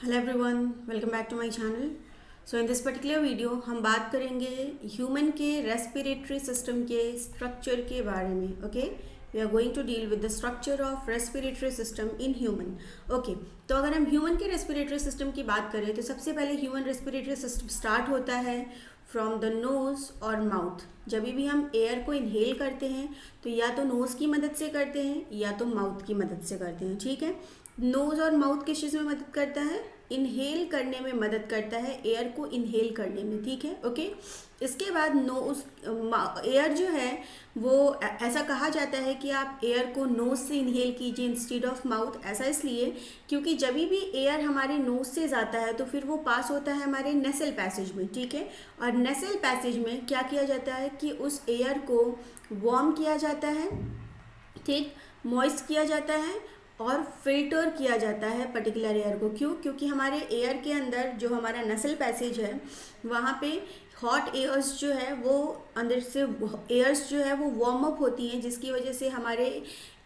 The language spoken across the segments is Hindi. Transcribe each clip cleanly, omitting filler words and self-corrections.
Hello everyone, welcome back to my channel. So in this particular video हम बात करेंगे ह्यूमन के रेस्पिरेटरी सिस्टम के स्ट्रक्चर के बारे में। Okay, we are going to deal with the structure of respiratory system in human. Okay, तो अगर हम ह्यूमन के रेस्पिरेटरी सिस्टम की बात करें तो सबसे पहले ह्यूमन रेस्पिरेटरी सिस्टम स्टार्ट होता है फ्रॉम द नोज़ और माउथ। जब भी हम एयर को इनहेल करते हैं तो या तो नोज़ की मदद से करते हैं या तो माउथ की मदद से करते हैं। ठीक है, नोज़ और माउथ किस चीज़ में मदद करता है? इनहेल करने में मदद करता है, एयर को इनहेल करने में। ठीक है, ओके। इसके बाद नोज एयर जो है वो ऐसा कहा जाता है कि आप एयर को नोज से इनहेल कीजिए इंस्टेड ऑफ माउथ। ऐसा इसलिए क्योंकि जब भी एयर हमारे नोज से जाता है तो फिर वो पास होता है हमारे नेसल पैसेज में। ठीक है, और नेसल पैसेज में क्या किया जाता है कि उस एयर को वार्म किया जाता है, ठीक, मॉइस्ट किया जाता है और फिल्टर किया जाता है पर्टिकुलर एयर को। क्यों? क्योंकि हमारे एयर के अंदर जो हमारा नसल पैसेज है वहाँ पे हॉट एयर्स जो है वो अंदर से एयर्स जो है वो वार्म अप होती हैं, जिसकी वजह से हमारे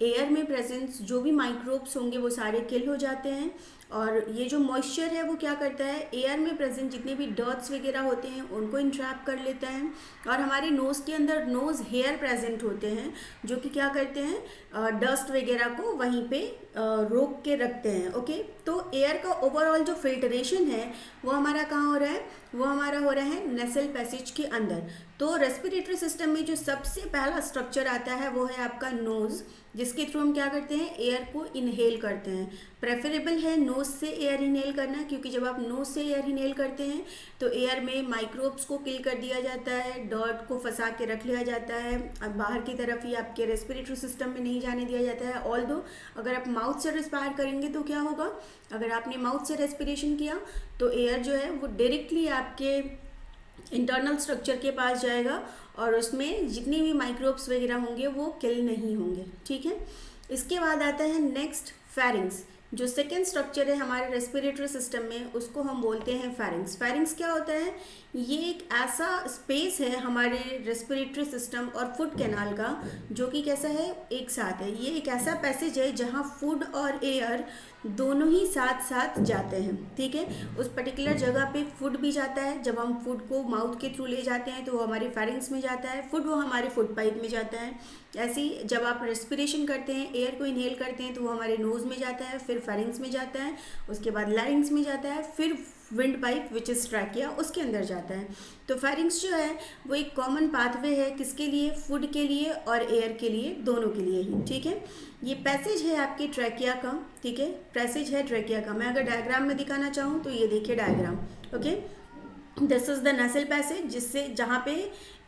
एयर में प्रेजेंस जो भी माइक्रोब्स होंगे वो सारे किल हो जाते हैं। और ये जो मॉइस्चर है वो क्या करता है, एयर में प्रेजेंट जितने भी डर्ट्स वगैरह होते हैं उनको इंट्रैप कर लेता है। और हमारे नोज़ के अंदर नोज़ हेयर प्रेजेंट होते हैं जो कि क्या करते हैं, डस्ट वगैरह को वहीं पे रोक के रखते हैं। ओके, तो एयर का ओवरऑल जो फिल्टरेशन है वो हमारा कहाँ हो रहा है? वो हमारा हो रहा है नेसल पैसेज के अंदर। तो रेस्पिरेटरी सिस्टम में जो सबसे पहला स्ट्रक्चर आता है वो है आपका नोज़, जिसके थ्रू हम क्या करते हैं, एयर को इनहेल करते हैं। प्रेफरेबल है नोज़ से एयर इनहेल करना, क्योंकि जब आप नोज़ से एयर इनहेल करते हैं तो एयर में माइक्रोब्स को किल कर दिया जाता है, डर्ट को फंसा के रख लिया जाता है, अब बाहर की तरफ ही आपके रेस्पिरेटरी सिस्टम में नहीं जाने दिया जाता है। ऑल्दो अगर आप माउथ से रिस्पायर करेंगे तो क्या होगा, अगर आपने माउथ से रेस्पिरेशन किया तो एयर जो है वो डायरेक्टली आपके इंटरनल स्ट्रक्चर के पास जाएगा और उसमें जितने भी माइक्रोब्स वगैरह होंगे वो किल नहीं होंगे। ठीक है, इसके बाद आता है नेक्स्ट फेरिंग्स। जो सेकेंड स्ट्रक्चर है हमारे रेस्पिरेटरी सिस्टम में उसको हम बोलते हैं फेरिंग्स। फेरिंग्स क्या होता है? ये एक ऐसा स्पेस है हमारे रेस्पिरेटरी सिस्टम और फूड कैनाल का जो कि कैसा है, एक साथ है। ये एक ऐसा पैसेज है जहाँ फूड और एयर दोनों ही साथ साथ जाते हैं। ठीक है, उस पर्टिकुलर जगह पे फूड भी जाता है, जब हम फूड को माउथ के थ्रू ले जाते हैं तो वो हमारे फेरिंग्स में जाता है, फूड वो हमारे फूड पाइप में जाता है। ऐसे ही जब आप रेस्पिरेशन करते हैं, एयर को इनहेल करते हैं तो वो हमारे नोज़ में जाता है, फिर फेरिंग्स में जाता है, उसके बाद लैरिंग्स में जाता है, फिर wind pipe which is trachea उसके अंदर जाता है। तो फेरिंग्स जो है वो एक कॉमन पाथवे है, किसके लिए? फूड के लिए और एयर के लिए, दोनों के लिए ही। ठीक है, ये पैसेज है आपके ट्रैकिया का। ठीक है, पैसेज है ट्रैकिया का। मैं अगर डायग्राम में दिखाना चाहूँ तो ये देखिए diagram. Okay, this is the नसल पैसेज, जिससे जहाँ पे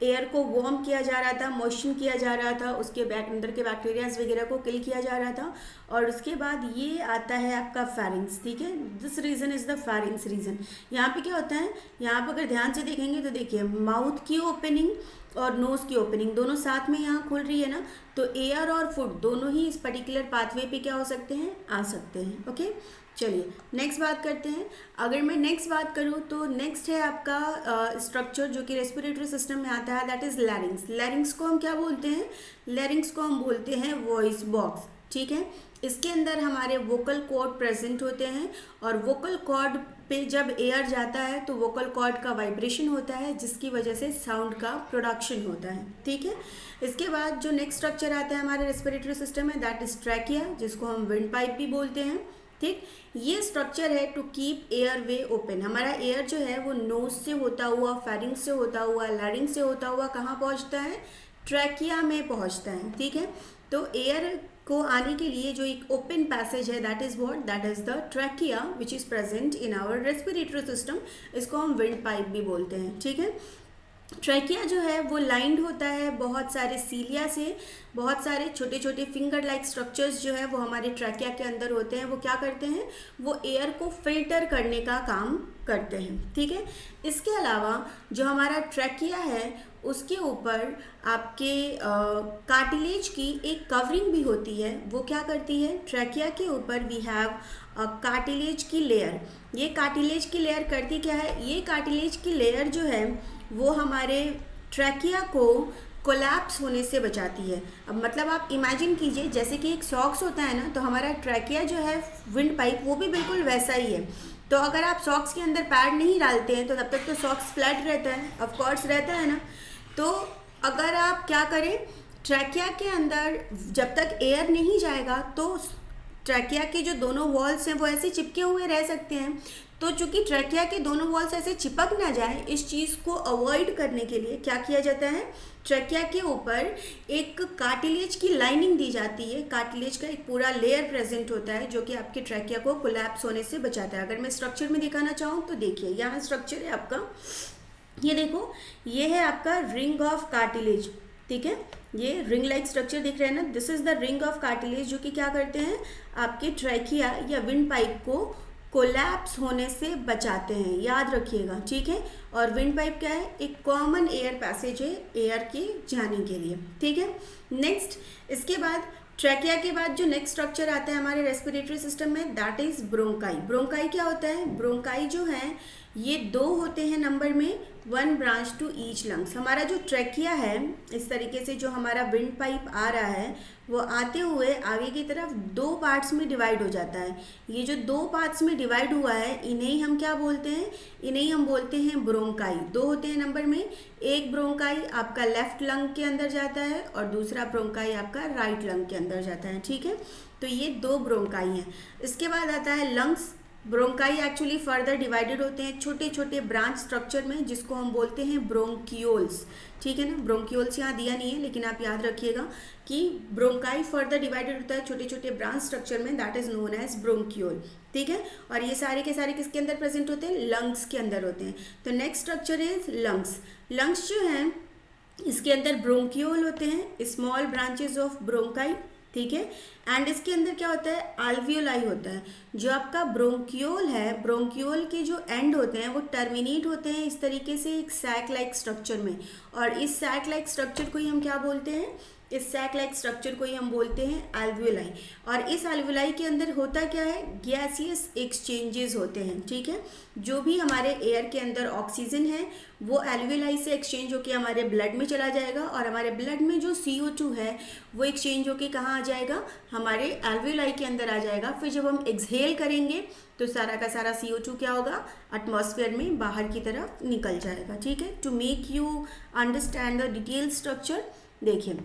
एयर को वार्म किया जा रहा था, मॉइस्चर किया जा रहा था, उसके अंदर के बैक्टीरियाज वगैरह को किल किया जा रहा था। और उसके बाद ये आता है आपका फेरिंग्स। ठीक है, this region is the pharynx region. यहाँ पे क्या होता है, यहाँ पर अगर ध्यान से देखेंगे तो देखिए माउथ की ओपनिंग और नोज़ की ओपनिंग दोनों साथ में यहाँ खुल रही है ना, तो एयर और फूड दोनों ही इस पर्टिकुलर पाथवे पे क्या हो सकते हैं, आ सकते हैं। ओके, चलिए नेक्स्ट बात करते हैं। अगर मैं नेक्स्ट बात करूँ तो नेक्स्ट है आपका स्ट्रक्चर जो कि रेस्पिरेटरी सिस्टम में आता है, दैट इज़ लैरिंग्स। लैरिंग्स को हम क्या बोलते हैं? लैरिंग्स को हम बोलते हैं वॉइस बॉक्स। ठीक है, इसके अंदर हमारे वोकल कॉर्ड प्रेजेंट होते हैं और वोकल कॉर्ड पे जब एयर जाता है तो वोकल कॉर्ड का वाइब्रेशन होता है, जिसकी वजह से साउंड का प्रोडक्शन होता है। ठीक है, इसके बाद जो नेक्स्ट स्ट्रक्चर आता है हमारे रेस्पिरेटरी सिस्टम में, दैट इज़ ट्रैकिया, जिसको हम विंड पाइप भी बोलते हैं। ठीक, ये स्ट्रक्चर है to keep airway open. हमारा एयर जो है वो नोज से होता हुआ, फेरिंग्स से होता हुआ, लैरिंग्स से होता हुआ कहाँ पहुँचता है? ट्रैकिया में पहुँचता है। ठीक है, तो एयर को आने के लिए जो एक ओपन पैसेज है, that is what, that is the trachea which is present in our respiratory system. इसको हम विंड पाइप भी बोलते हैं। ठीक है, ट्रैकिया जो है वो लाइंड होता है बहुत सारे सीलिया से। बहुत सारे छोटे छोटे फिंगर लाइक स्ट्रक्चर्स जो है वो हमारे ट्रैकिया के अंदर होते हैं। वो क्या करते हैं? वो एयर को फिल्टर करने का काम करते हैं। ठीक है, इसके अलावा जो हमारा ट्रैकिया है उसके ऊपर आपके कार्टिलेज की एक कवरिंग भी होती है। वो क्या करती है? ट्रैकिया के ऊपर वी हैव कार्टिलेज की लेयर। ये कार्टिलेज की लेयर करती क्या है? ये कार्टिलेज की लेयर जो है वो हमारे ट्रैकिया को कोलैप्स होने से बचाती है। अब मतलब आप इमेजिन कीजिए जैसे कि एक सॉक्स होता है ना, तो हमारा ट्रैकिया जो है विंड पाइप वो भी बिल्कुल वैसा ही है। तो अगर आप सॉक्स के अंदर पैड नहीं डालते हैं तो तब तक तो सॉक्स फ्लैट रहता है, ऑफ कोर्स रहता है ना। तो अगर आप क्या करें, ट्रैकिया के अंदर जब तक एयर नहीं जाएगा तो ट्रैकिया के जो दोनों वॉल्स हैं वो ऐसे चिपके हुए रह सकते हैं। तो चूंकि ट्रैकिया के दोनों वॉल्स ऐसे चिपक ना जाए, इस चीज़ को अवॉइड करने के लिए क्या किया जाता है, ट्रैकिया के ऊपर एक कार्टिलेज की लाइनिंग दी जाती है। कार्टिलेज का एक पूरा लेयर प्रेजेंट होता है जो कि आपके ट्रैकिया को कोलैप्स होने से बचाता है। अगर मैं स्ट्रक्चर में दिखाना चाहूँ तो देखिए यहाँ स्ट्रक्चर है आपका, ये देखो, ये है आपका रिंग ऑफ कार्टिलेज, ठीक है, ये रिंग लाइक स्ट्रक्चर दिख रहा है ना, this is the ring of cartilage जो कि क्या करते हैं, आपके ट्रैकिया या विंड पाइप को कोलैप्स होने से बचाते हैं, याद रखिएगा, ठीक है। और विंड पाइप क्या है, एक कॉमन एयर पैसेज है एयर के जाने के लिए, ठीक है। नेक्स्ट, इसके बाद ट्रैकिया के बाद जो नेक्स्ट स्ट्रक्चर आता है हमारे रेस्पिरेटरी सिस्टम में, दैट इज ब्रोंकाई। ब्रोंकाई क्या होता है, ब्रोंकाई जो है ये 2 होते हैं नंबर में, 1 ब्रांच टू ईच लंग्स। हमारा जो ट्रैकिया है, इस तरीके से जो हमारा विंड पाइप आ रहा है वो आते हुए आगे की तरफ 2 पार्ट्स में डिवाइड हो जाता है। ये जो 2 पार्ट्स में डिवाइड हुआ है इन्हें हम क्या बोलते हैं, इन्हें हम बोलते हैं ब्रोंकाई। 2 होते हैं नंबर में, एक ब्रोंकाई आपका लेफ्ट लंग के अंदर जाता है और दूसरा ब्रोंकाई आपका राइट लंग के अंदर जाता है, ठीक है। तो ये 2 ब्रोंकाई हैं। इसके बाद आता है lungs. Bronchi actually further divided होते हैं छोटे छोटे ब्रांच स्ट्रक्चर में, जिसको हम बोलते हैं ब्रोंकियोल्स, ठीक है ना। ब्रोंकियोल्स यहाँ दिया नहीं है लेकिन आप याद रखिएगा कि ब्रोंकाई फर्दर डिवाइडेड होता है छोटे छोटे ब्रांच स्ट्रक्चर में, that is known as bronchiole, ठीक है। और ये सारे के सारे किसके अंदर प्रेजेंट होते हैं, लंग्स के अंदर होते हैं। तो next structure is lungs. Lungs जो हैं इसके अंदर ब्रोंकियोल होते हैं, स्मॉल ब्रांचेस ऑफ ब्रोंकाई, ठीक है। एंड इसके अंदर क्या होता है, अल्वियोलाई होता है। जो आपका ब्रोंकियोल है, ब्रोंकियोल के जो एंड होते हैं वो टर्मिनेट होते हैं इस तरीके से एक सैक लाइक स्ट्रक्चर में, और इस सैक लाइक स्ट्रक्चर को ही हम क्या बोलते हैं, इस सैक लाइक स्ट्रक्चर को ही हम बोलते हैं अल्वियोलाई। और इस अल्वियोलाई के अंदर होता क्या है, गैसियस एक्सचेंजेस होते हैं, ठीक है। जो भी हमारे एयर के अंदर ऑक्सीजन है वो एल्वियोलाई से एक्सचेंज होकर हमारे ब्लड में चला जाएगा, और हमारे ब्लड में जो CO2 है वो एक्सचेंज होकर कहाँ आ जाएगा, हमारे एल्वियोलाई के अंदर आ जाएगा। फिर जब हम एक्सहेल करेंगे तो सारा का सारा CO2 क्या होगा, एटमॉस्फेयर में बाहर की तरफ निकल जाएगा, ठीक है। To make you understand the detail structure, देखिए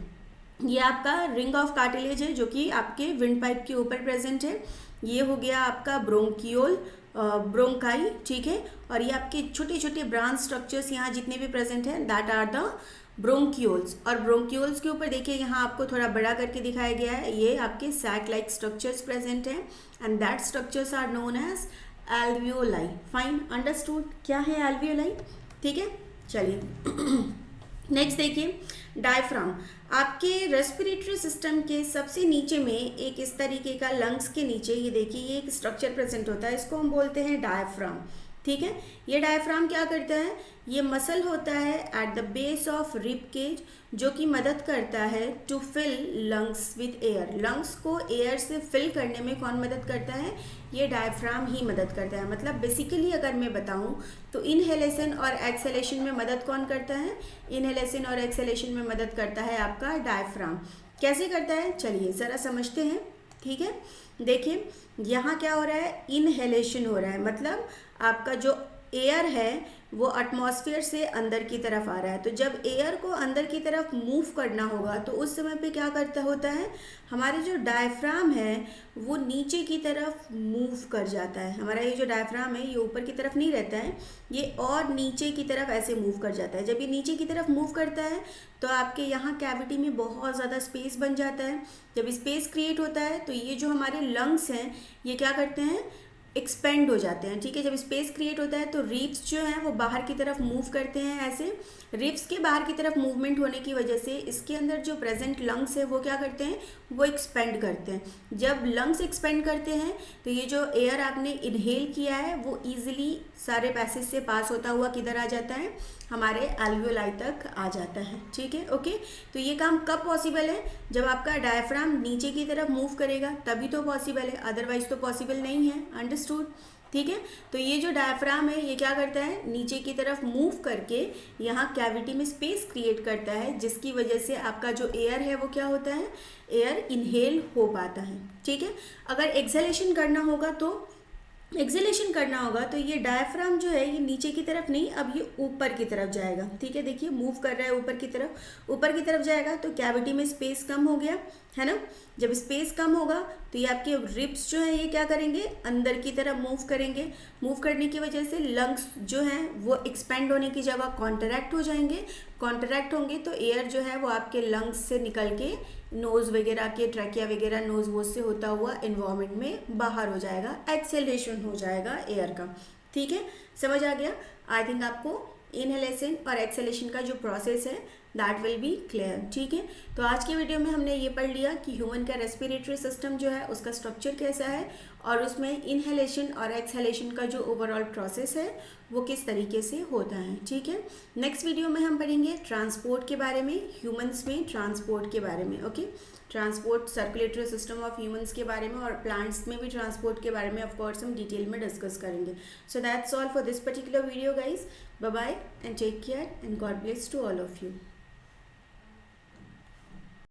ये आपका रिंग ऑफ कार्टिलेज है जो कि आपके विंड पाइप के ऊपर प्रेजेंट है। ये हो गया आपका ब्रोंकियोल, ब्रोंकाई, ठीक है। और ये आपके छोटे छोटे ब्रांच स्ट्रक्चर्स यहाँ जितने भी प्रेजेंट हैं दैट आर द ब्रोंकियोल्स। और ब्रोंकियोल्स के ऊपर देखिए यहाँ आपको थोड़ा बड़ा करके दिखाया गया है, ये आपके सैक लाइक स्ट्रक्चर्स प्रेजेंट हैं and that structures are known as alveoli. Fine, understood क्या है एल्वियोलाई, ठीक है। चलिए नेक्स्ट देखिए, डायफ्राम। आपके रेस्पिरेटरी सिस्टम के सबसे नीचे में एक इस तरीके का लंग्स के नीचे ये देखिए ये एक स्ट्रक्चर प्रेजेंट होता है, इसको हम बोलते हैं डायफ्राम, ठीक है। ये डायफ्राम क्या करता है, ये मसल होता है at the base of rib cage जो कि मदद करता है to fill lungs with air. Lungs को एयर से फिल करने में कौन मदद करता है, ये डायफ्राम ही मदद करता है। मतलब बेसिकली अगर मैं बताऊं तो इनहेलेशन और एक्सहेलेशन में मदद कौन करता है, इनहेलेशन और एक्सहेलेशन में मदद करता है आपका डायफ्राम। कैसे करता है, चलिए ज़रा समझते हैं, ठीक है। देखिए यहाँ क्या हो रहा है, इनहेलेशन हो रहा है, मतलब आपका जो एयर है वो एटमॉस्फेयर से अंदर की तरफ आ रहा है। तो जब एयर को अंदर की तरफ मूव करना होगा तो उस समय पे क्या करता होता है, हमारे जो डायफ्राम है वो नीचे की तरफ मूव कर जाता है। हमारा ये जो डायफ्राम है ये ऊपर की तरफ नहीं रहता है, ये और नीचे की तरफ ऐसे मूव कर जाता है। जब ये नीचे की तरफ मूव करता है तो आपके यहाँ कैविटी में बहुत ज़्यादा स्पेस बन जाता है। जब स्पेस क्रिएट होता है तो ये जो हमारे लंग्स हैं ये क्या करते हैं, एक्सपेंड हो जाते हैं, ठीक है। जब स्पेस क्रिएट होता है तो रिब्स जो हैं वो बाहर की तरफ मूव करते हैं। ऐसे रिब्स के बाहर की तरफ मूवमेंट होने की वजह से इसके अंदर जो प्रेजेंट लंग्स है वो क्या करते हैं, वो एक्सपेंड करते हैं। जब लंग्स एक्सपेंड करते हैं तो ये जो एयर आपने इनहेल किया है वो ईजिली सारे पैसेज से पास होता हुआ किधर आ जाता है, हमारे एल्वियोलाई तक आ जाता है, ठीक है। ओके, तो ये काम कब पॉसिबल है, जब आपका डायफ्राम नीचे की तरफ मूव करेगा तभी तो पॉसिबल है, अदरवाइज तो पॉसिबल नहीं है। अंडरस्टैंड। अंडरस्टूड? ठीक है, तो ये जो डायफ्राम है ये क्या करता है, नीचे की तरफ मूव करके यहाँ कैविटी में स्पेस क्रिएट करता है, जिसकी वजह से आपका जो एयर है वो क्या होता है, एयर इनहेल हो पाता है। ठीक है, अगर एक्सहेलेशन करना होगा तो ये डायफ्राम जो है ये नीचे की तरफ नहीं, अब ये ऊपर की तरफ जाएगा। ठीक है, देखिए मूव कर रहा है ऊपर की तरफ जाएगा, तो कैविटी में स्पेस कम हो गया है ना। जब स्पेस कम होगा तो ये आपके रिब्स जो है ये क्या करेंगे, अंदर की तरफ मूव करेंगे। मूव करने की वजह से लंग्स जो हैं वो एक्सपेंड होने की जगह कॉन्ट्रैक्ट हो जाएंगे। कॉन्ट्रैक्ट होंगे तो एयर जो है वो आपके लंग्स से निकल के नोज़ वगैरह के, ट्रैकिया वगैरह नोज़ वोज से होता हुआ इन्वायरमेंट में बाहर हो जाएगा, एक्सेलरेशन हो जाएगा एयर का। ठीक है, समझ आ गया? आई थिंक आपको इनहेलेशन और एक्सेलेशन का जो प्रोसेस है दैट विल बी क्लियर। ठीक है, तो आज की वीडियो में हमने ये पढ़ लिया कि ह्यूमन का रेस्पिरेटरी सिस्टम जो है उसका स्ट्रक्चर कैसा है और उसमें इनहेलेशन और एक्सहेलेशन का जो ओवरऑल प्रोसेस है वो किस तरीके से होता है। ठीक है, नेक्स्ट वीडियो में हम पढ़ेंगे ट्रांसपोर्ट के बारे में, ह्यूमंस में ट्रांसपोर्ट के बारे में। Okay, transport circulatory system of humans के बारे में और प्लांट्स में भी ट्रांसपोर्ट के बारे में ऑफ कोर्स हम डिटेल में डिस्कस करेंगे। So that's all for this particular video guys. Bye bye and take care and God bless to all of you.